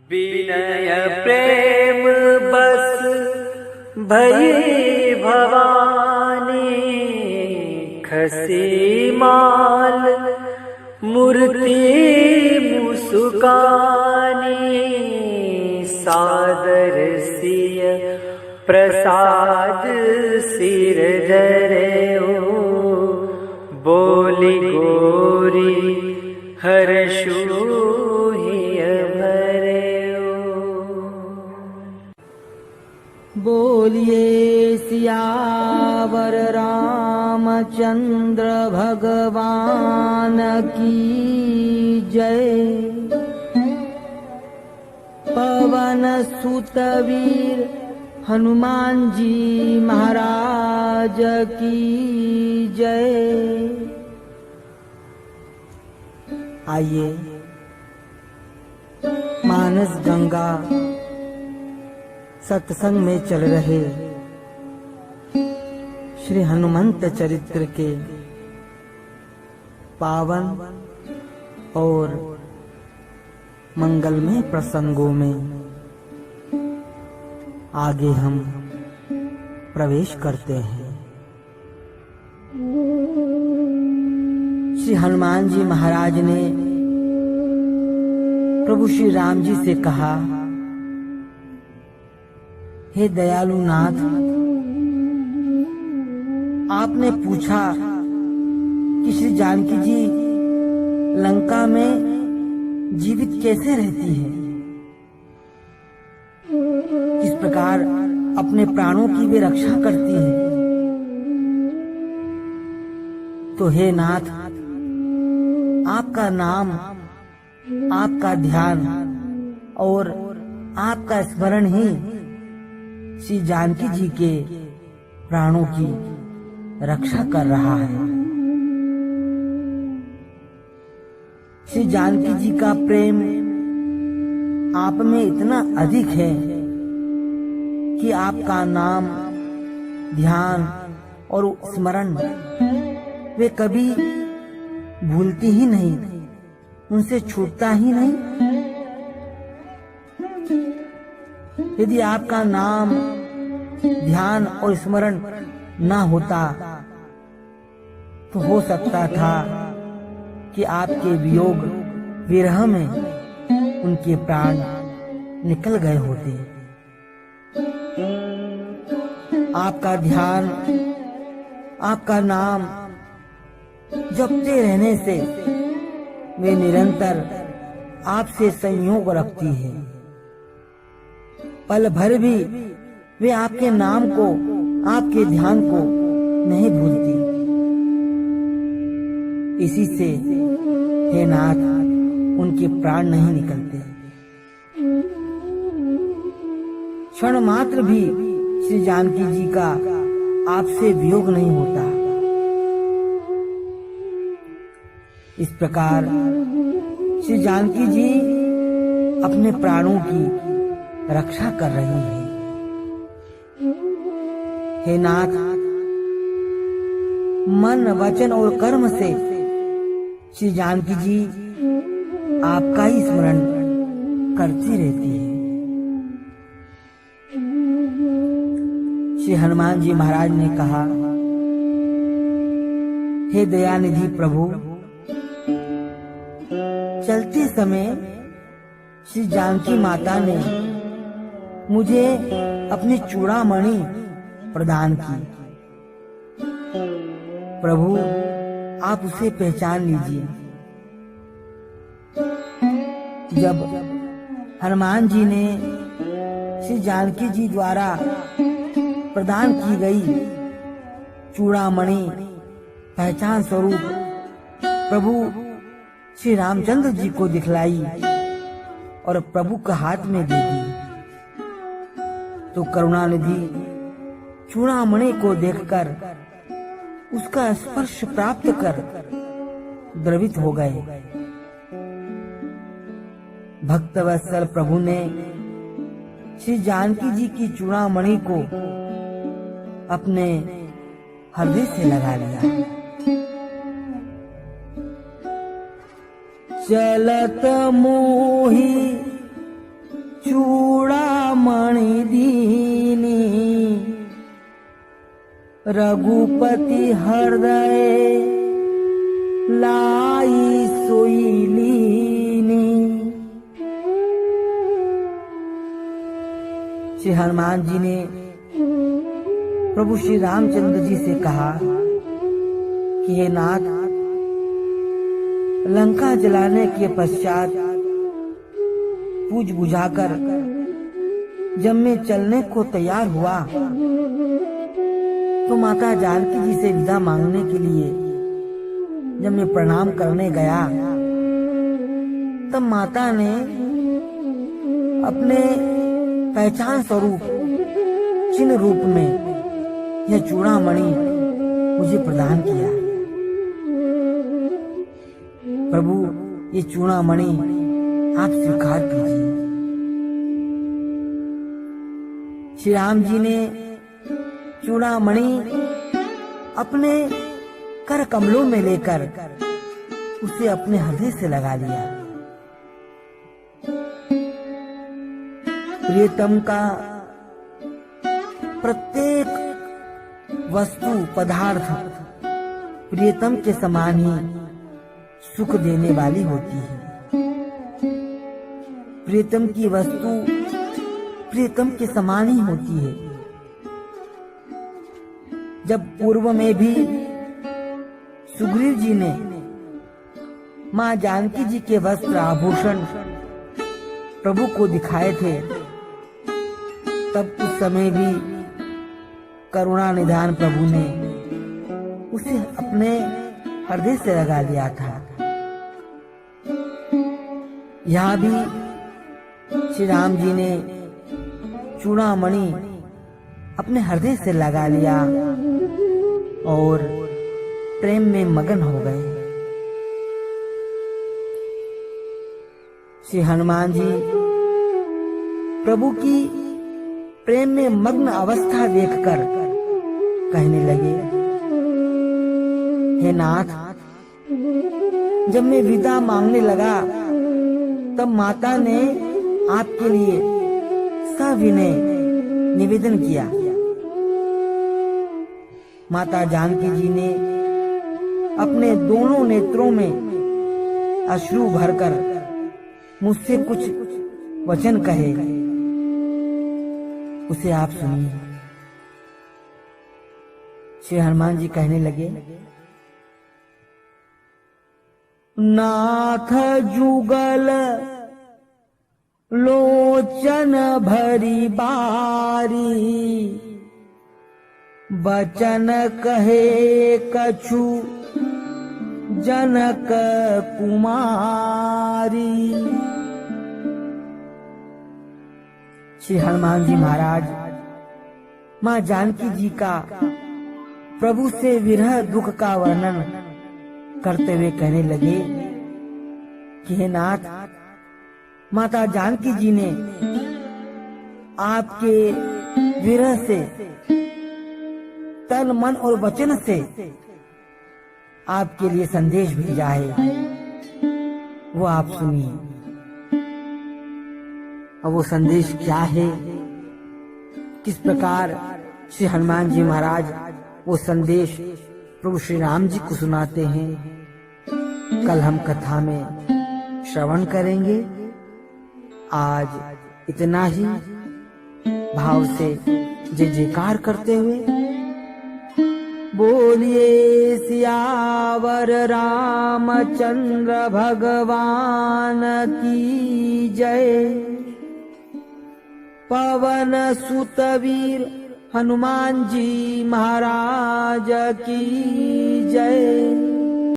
विनय प्रेम बस भई भवानी, खसी माल मूर्ति मुसुकानी, सादर सिय प्रसाद सिर धरे हो, बोली गोरी हर्षु हिय भरे हो। बोलिए सियावर रामचंद्र भगवान की जय। पवन सुत वीर हनुमान जी महाराज की जय। आइए मानस गंगा सत्संग में चल रहे श्री हनुमंत चरित्र के पावन और मंगलमय प्रसंगों में आगे हम प्रवेश करते हैं। श्री हनुमान जी महाराज ने प्रभु श्री राम जी से कहा, हे दयालु नाथ, आपने पूछा कि श्री जानकी जी लंका में जीवित कैसे रहती है, किस प्रकार अपने प्राणों की वे रक्षा करती है। तो हे नाथ, आपका नाम, आपका ध्यान और आपका स्मरण ही श्री जानकी जी के प्राणों की रक्षा कर रहा है। श्री जानकी जी का प्रेम आप में इतना अधिक है कि आपका नाम, ध्यान और स्मरण वे कभी भूलती ही नहीं, उनसे छूटता ही नहीं। यदि आपका नाम, ध्यान और स्मरण न होता तो हो सकता था कि आपके वियोग विरह में उनके प्राण निकल गए होते। आपका ध्यान, आपका नाम जपते रहने से वे निरंतर आपसे संयोग रखती है। पल भर भी वे आपके नाम को, आपके ध्यान को नहीं भूलती। इसी से हे नाथ, उनके प्राण नहीं निकलते। क्षण मात्र भी श्री जानकी जी का आपसे वियोग नहीं होता। इस प्रकार श्री जानकी जी अपने प्राणों की रक्षा कर रही है। हे नाथ, मन, वचन और कर्म से श्री जानकी जी आपका ही स्मरण करती रहती है। श्री हनुमान जी महाराज ने कहा, हे दयानिधि प्रभु, चलते समय श्री जानकी माता ने मुझे अपनी चूड़ामणि प्रदान की। प्रभु, आप उसे पहचान लीजिए। जब हनुमान जी ने श्री जानकी जी द्वारा प्रदान की गई चूड़ामणि पहचान स्वरूप प्रभु श्री रामचंद्र जी को दिखलाई और प्रभु का हाथ में दे दी, तो करुणानिधि चूड़ामणि को देखकर उसका स्पर्श प्राप्त कर द्रवित हो गए। भक्तवत्सल प्रभु ने श्री जानकी जी की चूड़ामणि को अपने हृदय से लगा लिया। चलत मोही रघुपति हृदय लाई सोई लीनी। श्री हनुमान जी ने प्रभु श्री रामचंद्र जी से कहा कि हे नाथ, लंका जलाने के पश्चात पूज बुझाकर जब मैं चलने को तैयार हुआ तो माता जानकी जी से विदा मांगने के लिए जब मैं प्रणाम करने गया तब माता ने अपने पहचान स्वरूप चिन्ह रूप में यह चूड़ामणि मुझे प्रदान किया। प्रभु, ये चूड़ामणि आप स्वीकार कीजिए। श्री राम जी ने चूड़ामणि अपने कर कमलों में लेकर उसे अपने हृदय से लगा लिया। प्रियतम का प्रत्येक वस्तु पदार्थ प्रियतम के समान ही सुख देने वाली होती है। प्रियतम की वस्तु प्रियतम के समान ही होती है। जब पूर्व में भी सुग्रीव जी ने मां जानकी जी के वस्त्र आभूषण प्रभु को दिखाए थे, तब उस समय भी करुणा निधान प्रभु ने उसे अपने हृदय से लगा लिया था। यहाँ भी श्री राम जी ने चूड़ामणि अपने हृदय से लगा लिया और प्रेम में मगन हो गए। श्री हनुमान जी प्रभु की प्रेम में मग्न अवस्था देखकर कहने लगे, हे नाथ, जब मैं विदा मांगने लगा तब माता ने आपके लिए सविनय निवेदन किया। माता जानकी जी ने अपने दोनों नेत्रों में अश्रु भरकर मुझसे कुछ वचन कहे, उसे आप सुनिए। श्री हनुमान जी कहने लगे, नाथ जुगल लोचन भरी बारी, बचन कहे कछु जनक कुमारी। श्री हनुमान जी महाराज मां जानकी जी का प्रभु से विरह दुख का वर्णन करते हुए कहने लगे कि हे नाथ, माता जानकी जी ने आपके विरह से तन मन और वचन से आपके लिए संदेश भेजा है, वो आप सुनिए। और वो संदेश क्या है, किस प्रकार श्री हनुमान जी महाराज वो संदेश प्रभु श्री राम जी को सुनाते हैं, कल हम कथा में श्रवण करेंगे। आज इतना ही भाव से जय जयकार करते हुए बोलिए सियावर रामचंद्र भगवान की जय। पवन सुत वीर हनुमान जी महाराज की जय।